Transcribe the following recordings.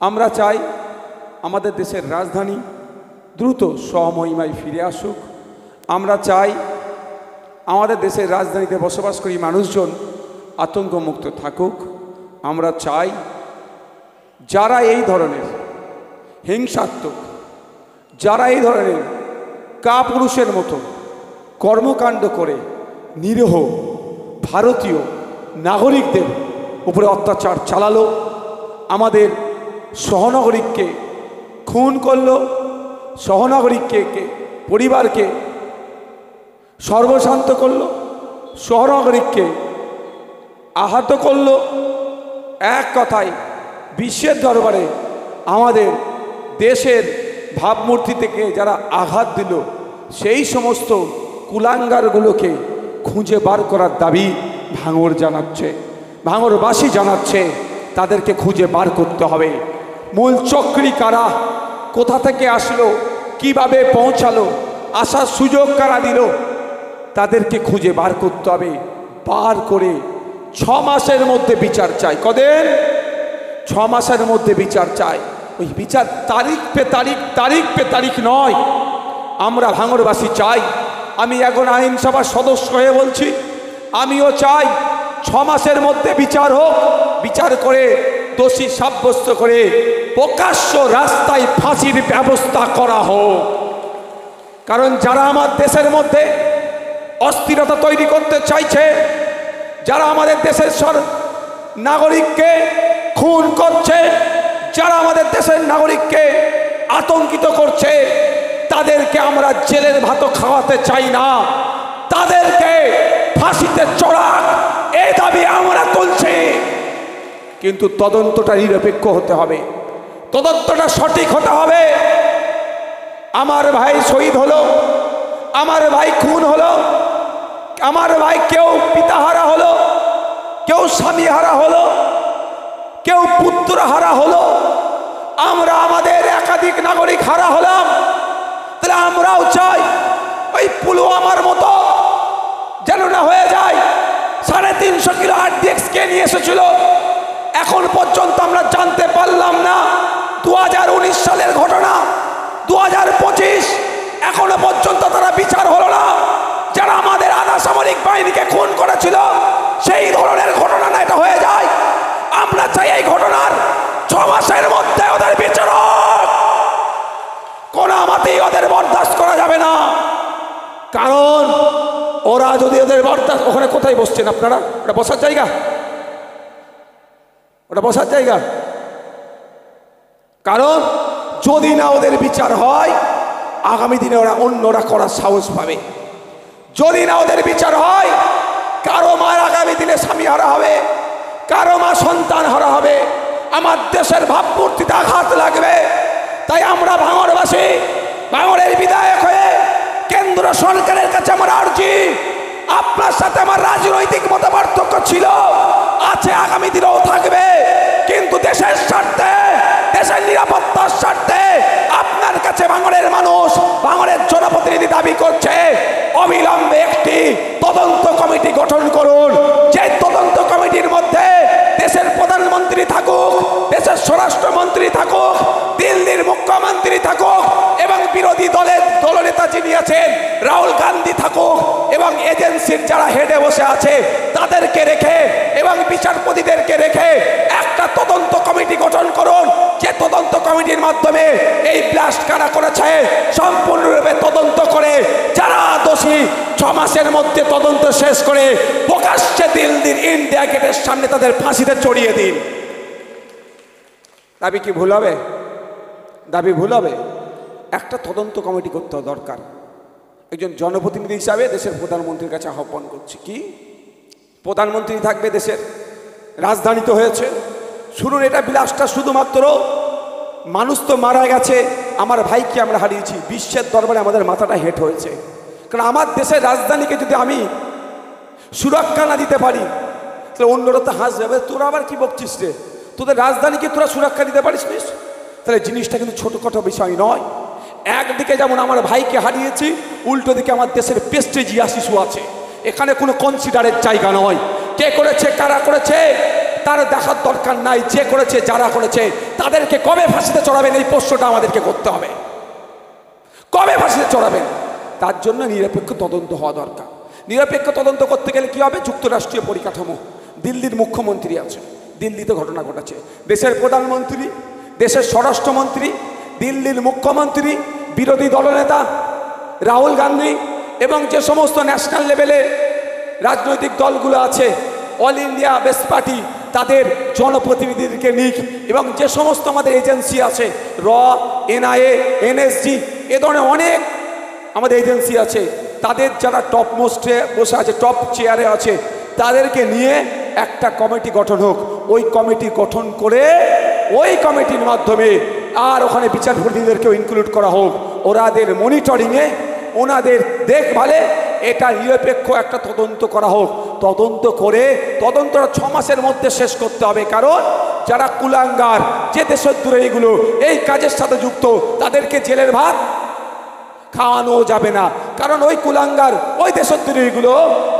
আমরা চাই আমাদের দেশের রাজধানী দ্রুত স্বমহিমায় ফিরে আসুক। আমরা চাই আমাদের দেশের রাজধানীতে বসবাসকারী মানুষজন আতঙ্কমুক্ত থাকুক। আমরা চাই যারা এই ধরনের হিংসাত্মক, যারা এই ধরনের কাপুরুষের মতো কর্মকাণ্ড করে নিরীহ ভারতীয় নাগরিকদের উপরে অত্যাচার চালালো, আমাদের সহনাগরিককে খুন করলো, সহনাগরিককে পরিবারকে সর্বশান্ত করলো, সহনাগরিককে আহত করলো, এক কথায় বিশ্বের দরবারে আমাদের দেশের ভাবমূর্তি থেকে যারা আঘাত দিল সেই সমস্ত কুলাঙ্গারগুলোকে খুঁজে বার করার দাবি ভাঙড় জানাচ্ছে, ভাঙড়বাসী জানাচ্ছে। তাদেরকে খুঁজে বার করতে হবে। মূল চক্রী কারা, কোথা থেকে আসলো, কিভাবে পৌঁছালো, আসার সুযোগ কারা দিল, তাদেরকে খুঁজে বার করতে হবে। বার করে 6 মাসের মধ্যে বিচার চাই। কদিন? 6 মাসের মধ্যে বিচার চাই। ওই বিচার তারিখ পে তারিখ, তারিখ পে তারিখ নয়। আমরা ভাঙড়বাসী চাই। আমি এখন আইনসভার সদস্য হয়ে বলছি, আমিও চাই 6 মাসের মধ্যে বিচার হোক। বিচার করে দোষী সাব্যস্ত করে প্রকাশ্য রাস্তায় ফাঁসির ব্যবস্থা করা হোক। কারণ যারা আমার দেশের মধ্যে অস্থিরতা তৈরি করতে চাইছে, যারা আমাদের দেশের নাগরিককে খুন করছে, যারা আমাদের দেশের নাগরিককে আতঙ্কিত করছে, তাদেরকে আমরা জেলের ভাতও খাওয়াতে চাই না। তাদেরকে ফাঁসিতে চড়াক, এই দাবি আমরা তুলছি। কিন্তু তদন্তটা নিরপেক্ষ হতে হবে, তদন্তটা সঠিক হতে হবে। আমার ভাই শহীদ হলো, আমার ভাই খুন হলো, আমার ভাই কেউ পিতাহারা হলো, কেউ স্বামীহারা হলো, কেউ পুত্রহারা হলো, আমরা আমাদের একাধিক নাগরিক হারা হলাম। তাহলে আমরাও চাই ওই পুলওয়ামার মতো যেন না হয়ে যায়। 350 কিলো RDX কে নিয়ে এসেছিল, এখন পর্যন্ত আমরা জানতে পারলাম না। 2019 সালের ঘটনা, 2025 এখনো পর্যন্ত তারা বিচার হলো না। যারা আমাদের আধা সামরিক বাহিনীকে খুন করেছিল সেই ধরনের ঘটনা না এটা হয়ে যায়। আমরা চাই এই ঘটনার 6 মাসের মধ্যে ওদের বিচার হোক। কোন মতেই ওদের বরদাস্ত করা যাবে না। কারণ ওরা যদি ওদের বরদাস্ত, ওখানে কোথায় বসছেন আপনারা? ওটা বসার জায়গা? ওটা বসার জায়গা? কারণ যদি না ওদের বিচার হয়, আগামী দিনে ওরা অন্যরা করার সাহস পাবে। যদি না ওদের বিচার হয়, কারো মার আগামী দিনে স্বামী হারা হবে, কারো মা সন্তান হারা হবে, আমার দেশের ভাবমূর্তিতে আঘাত লাগবে। তাই আমরা ভাঙড়বাসী, ভাঙড়ের বিধায়ক হয়ে কেন্দ্র সরকারের কাছে আমার আর্জি, আপনার সাথে আমার রাজনৈতিক মতপার্থক্য ছিল, আছে, আগামী দিনেও থাকবে, কিন্তু দেশের স্বার্থে, দেশের নিরাপত্তার স্বার্থে আপনার কাছে ভাঙড়ের মানুষ, ভাঙড়ের জনপ্রতিনিধি দাবি করছে অবিলম্বে একটি তদন্ত কমিটি গঠন করুন। যে তদন্ত কমিটির মধ্যে দেশের প্রধানমন্ত্রী থাকুক, দেশের স্বরাষ্ট্রমন্ত্রী থাকুক, দিল্লির মুখ্যমন্ত্রী থাকুক এবং বিরোধী দলের দলনেতা যিনি আছেন রাহুল গান্ধী থাকুক এবং এজেন্সির যারা হেডে বসে আছে তাদেরকে রেখে এবং বিচারপতিদেরকে রেখে একটা তদন্ত কমিটি গঠন করুন। যে তদন্ত কমিটির মাধ্যমে এই ব্লাস্ট কারা করেছে সম্পূর্ণরূপে তদন্ত করে যারা দোষী 6 মাসের মধ্যে তদন্ত শেষ করে প্রকাশ্যে দিল্লির ইন্ডিয়া গেটের সামনে তাদের ফাঁসিতে চড়িয়ে দিন। দাবি কি ভুল হবে? দাবি ভুল হবে? একটা তদন্ত কমিটি করতে দরকার। একজন জনপ্রতিনিধি হিসাবে দেশের প্রধানমন্ত্রীর কাছে আহ্বান করছি, কি প্রধানমন্ত্রী থাকবে, দেশের রাজধানী তো হয়েছে, শুনুন, এটা বিলাসটা শুধুমাত্র মানুষ তো মারা গেছে, আমার ভাইকে আমরা হারিয়েছি, বিশ্বের দরবারে আমাদের মাথাটা হেঁট হয়েছে। কারণ আমার দেশের রাজধানীকে যদি আমি সুরক্ষা না দিতে পারি তাহলে অন্যরা তো হাসবে, তোরা আবার কি বকছিস রে, তোদের রাজধানীকে তোরা সুরক্ষা দিতে পারিস নিস? তাহলে জিনিসটা কিন্তু ছোটোখাটো বিষয় নয়। একদিকে যেমন আমার ভাইকে হারিয়েছি, উল্টো দিকে আমার দেশের প্রেস্টিজিয়াস ইস্যু আছে। এখানে কোনো কনসিডারের জায়গা নয়। কে করেছে, কারা করেছে, তার দেখার দরকার নাই। যে করেছে, যারা করেছে তাদেরকে কবে ফাঁসিতে চড়াবেন, এই প্রশ্নটা আমাদেরকে করতে হবে। কবে ফাঁসিতে চড়াবেন, তার জন্য নিরপেক্ষ তদন্ত হওয়া দরকার। নিরপেক্ষ তদন্ত করতে গেলে কী হবে? যুক্তরাষ্ট্রীয় পরিকাঠামো, দিল্লির মুখ্যমন্ত্রী আছে, দিল্লিতে ঘটনা ঘটেছে, দেশের প্রধানমন্ত্রী, দেশের স্বরাষ্ট্রমন্ত্রী, দিল্লির মুখ্যমন্ত্রী, বিরোধী দলনেতা রাহুল গান্ধী এবং যে সমস্ত ন্যাশনাল লেভেলে রাজনৈতিক দলগুলো আছে, অল ইন্ডিয়া বেস্ট পার্টি, তাদের জনপ্রতিনিধিদেরকে নিক এবং যে সমস্ত আমাদের এজেন্সি আছে, র, এনআইএ, এনএসজি, এ ধরনের অনেক আমাদের এজেন্সি আছে, তাদের যারা টপ মোস্টে বসে আছে, টপ চেয়ারে আছে, তাদেরকে নিয়ে একটা কমিটি গঠন হোক। ওই কমিটি গঠন করে ওই কমিটির মাধ্যমে আর ওখানে বিচারপতিদেরকেও ইনক্লুড করা হোক। ওনাদের মনিটরিংয়ে, ওনাদের দেখভালে এটা নিরপেক্ষ একটা তদন্ত করা হোক। তদন্ত করে তদন্তটা 6 মাসের মধ্যে শেষ করতে হবে। কারণ যারা কুলাঙ্গার, যে দেশদ্রোহীগুলো এই কাজের সাথে যুক্ত, তাদেরকে জেলের ভাত খাওয়ানো যাবে না। কারণ ওই কুলাঙ্গার, ওই দেশদ্রোহীগুলো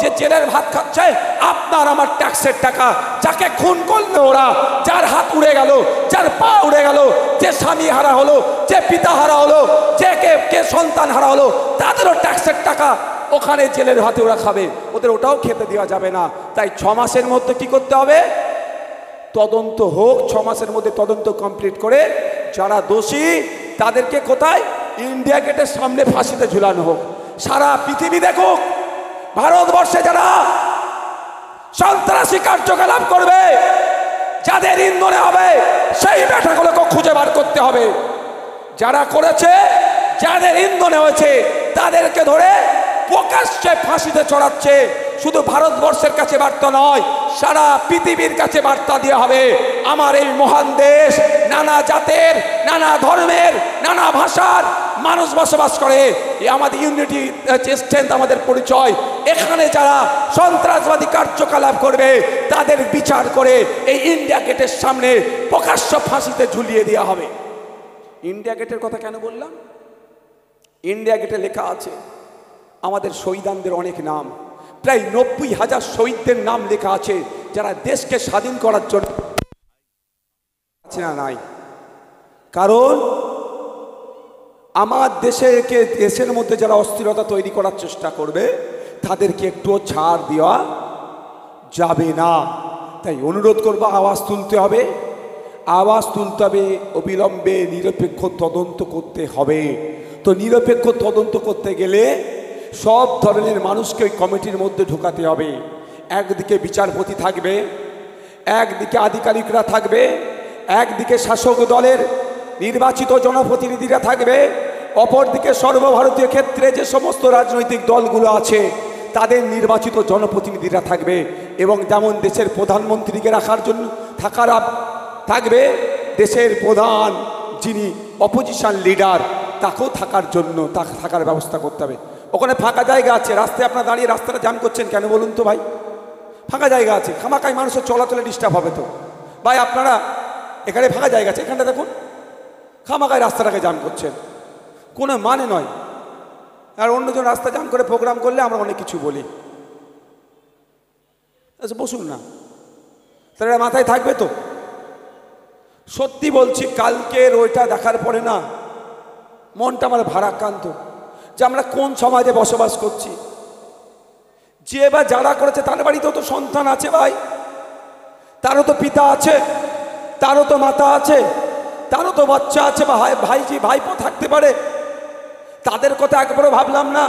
যে জেলের ভাত খাচ্ছে আপনার আমার ট্যাক্সের টাকা, যাকে খুন করলো ওরা, যার হাত উড়ে গেল, যার পা উড়ে গেল, যে স্বামী হারা হলো, যে পিতা হারা হলো, যে কে সন্তান হারা হলো, তাদেরও ট্যাক্সের টাকা ওখানে জেলের হাতে ওরা খাবে, ওদের ওটাও খেতে দেওয়া যাবে না। তাই 6 মাসের মধ্যে কি করতে হবে? তদন্ত হোক। 6 মাসের মধ্যে তদন্ত কমপ্লিট করে যারা দোষী তাদেরকে কোথায়? ইন্ডিয়া গেটের সামনে ফাঁসিতে ঝুলানো হোক। সারা পৃথিবী দেখুক ভারতবর্ষে যারা সন্ত্রাসী কার্যকলাপ করবে, যাদের ইন্ধনে হবে, সেই ব্যাটাগুলোকে খুঁজে বার করতে হবে। যারা করেছে, যাদের ইন্ধনে হয়েছে, তাদেরকে ধরে প্রকাশ্যে ফাঁসিতে চড়াচ্ছে। শুধু ভারতবর্ষের কাছে বার্তা নয়, সারা পৃথিবীর কাছে বার্তা দেওয়া হবে। আমার এই মহান দেশ নানা জাতের, নানা ধর্মের, নানা ভাষার মানুষ বসবাস করে। আমাদের ইউনিটি স্ট্রেংথ, আমাদের পরিচয়। এখানে যারা সন্ত্রাসবাদী কার্যকলাপ করবে তাদের বিচার করে এই ইন্ডিয়া গেটের সামনে প্রকাশ্য ফাঁসিতে ঝুলিয়ে দেওয়া হবে। ইন্ডিয়া গেটের কথা কেন বললাম? ইন্ডিয়া গেটে লেখা আছে আমাদের শহীদানদের অনেক নাম, প্রায় 90,000 শহীদদের নাম লেখা আছে, যারা দেশকে স্বাধীন করার জন্য আছে না নাই। কারণ আমার দেশের মধ্যে যারা অস্থিরতা তৈরি করার চেষ্টা করবে তাদেরকে একটুও ছাড় দেওয়া যাবে না। তাই অনুরোধ করব, আওয়াজ তুলতে হবে, আওয়াজ তুলতে হবে। অবিলম্বে নিরপেক্ষ তদন্ত করতে হবে। তো নিরপেক্ষ তদন্ত করতে গেলে সব ধরনের মানুষকে ওই কমিটির মধ্যে ঢোকাতে হবে। একদিকে বিচারপতি থাকবে, একদিকে আধিকারিকরা থাকবে, একদিকে শাসক দলের নির্বাচিত জনপ্রতিনিধিরা থাকবে, অপরদিকে সর্বভারতীয় ক্ষেত্রে যে সমস্ত রাজনৈতিক দলগুলো আছে তাদের নির্বাচিত জনপ্রতিনিধিরা থাকবে। এবং যেমন দেশের প্রধানমন্ত্রীকে রাখার জন্য থাকবে, দেশের প্রধান যিনি অপোজিশন লিডার তাকেও থাকার ব্যবস্থা করতে হবে। ওখানে ফাঁকা জায়গা আছে, রাস্তায় আপনারা দাঁড়িয়ে রাস্তাটা জ্যাম করছেন কেন বলুন তো ভাই? ফাঁকা জায়গা আছে, খামাখাই মানুষের চলাচলে ডিস্টার্ব হবে তো ভাই। আপনারা এখানে ফাঁকা জায়গা আছে, এখানটা দেখুন, খামাখাই রাস্তাটাকে জ্যাম করছেন, কোনো মানে নয়। আর অন্যজন রাস্তা জ্যাম করে প্রোগ্রাম করলে আমরা অনেক কিছু বলি। আচ্ছা বসুন না, তাহলে মাথায় থাকবে তো। সত্যি বলছি, কালকের ওইটা দেখার পরে না মনটা আমার ভারাক্রান্ত, যে আমরা কোন সমাজে বসবাস করছি। যে বা যারা করেছে তার বাড়িতেও তো সন্তান আছে ভাই, তারও তো পিতা আছে, তারও তো মাতা আছে, তারও তো বাচ্চা আছে, বা ভাইপো থাকতে পারে। তাদের কথা একবারও ভাবলাম না।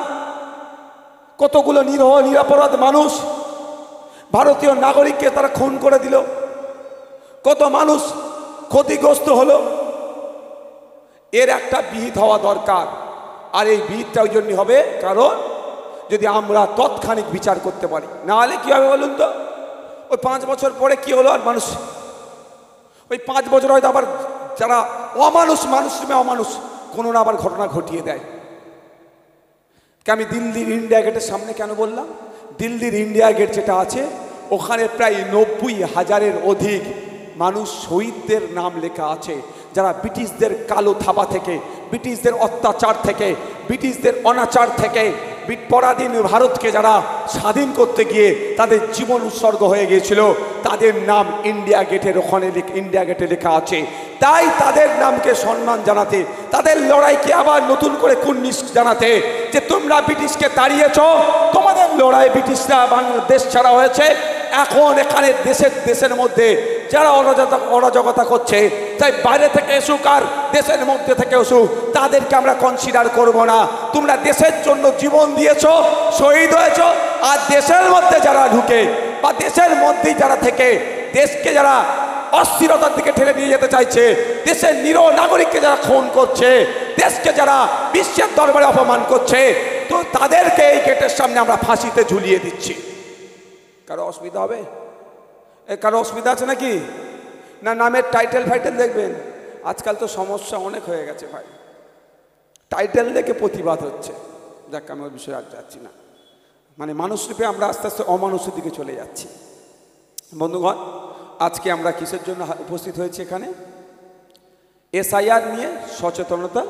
কতগুলো নিরহ নিরপরাধ মানুষ, ভারতীয় নাগরিককে তারা খুন করে দিল, কত মানুষ ক্ষতিগ্রস্ত হলো। এর একটা বিহিত হওয়া দরকার। আর এই বিহিতটা ওই জন্যই হবে কারণ যদি আমরা তৎক্ষণিক বিচার করতে পারি। না হলে কী হবে বলুন তো? ওই 5 বছর পরে কি হলো? আর মানুষ ওই 5 বছর হয়তো আবার যারা অমানুষ কোনো না আবার ঘটনা ঘটিয়ে দেয়। আমি দিল্লির ইন্ডিয়া গেটের সামনে কেন বললাম? দিল্লির ইন্ডিয়া গেট যেটা আছে ওখানে প্রায় 90,000-এর অধিক মানুষ শহীদদের নাম লেখা আছে, যারা ব্রিটিশদের কালো থাবা থেকে, ব্রিটিশদের অত্যাচার থেকে, ব্রিটিশদের অনাচার থেকে, পরাধীন ভারতকে যারা স্বাধীন করতে গিয়ে তাদের জীবন উৎসর্গ হয়ে গিয়েছিল, তাদের নাম ইন্ডিয়া গেটের ওখানে ইন্ডিয়া গেটে লেখা আছে। তাই তাদের নামকে সম্মান জানাতে, তাদের লড়াইকে আবার নতুন করে কুর্নিশ জানাতে, যে তোমরা ব্রিটিশকে তাড়িয়েছ, তোমাদের লড়াই ব্রিটিশরা বাংলাদেশ ছাড়া হয়েছে, এখন এখানে দেশের মধ্যে যারা অরাজকতা করছে, তাই বাইরে থেকে এসুক আর দেশের মধ্যে থেকে এসুক, তাদেরকে আমরা কনসিডার করব না। তোমরা দেশের জন্য জীবন দিয়েছ, শহীদ হয়েছ, আর দেশের মধ্যে যারা ঢুকে বা দেশের মধ্যেই যারা থেকে দেশকে যারা অস্থিরতার দিকে ঠেলে নিয়ে যেতে চাইছে, দেশের নিরীহ নাগরিককে যারা খুন করছে, দেশকে যারা বিশ্বের দরবারে অপমান করছে, তো তাদেরকে এই গেটের সামনে আমরা ফাঁসিতে ঝুলিয়ে দিচ্ছি। কারো অসুবিধা হবে? কারো অসুবিধা আছে নাকি? না নামের টাইটেল ফাইটেল দেখবেন? আজকাল তো সমস্যা অনেক হয়ে গেছে ভাই, টাইটেল দেখে প্রতিবাদ হচ্ছে। যাক, আমি ওই বিষয়ে আর যাচ্ছি না। মানে মানুষ রূপে আমরা আস্তে আস্তে অমানুষের দিকে চলে যাচ্ছি। বন্ধুগণ, আজকে আমরা কিসের জন্য উপস্থিত হয়েছি এখানে? এসআইআর নিয়ে সচেতনতা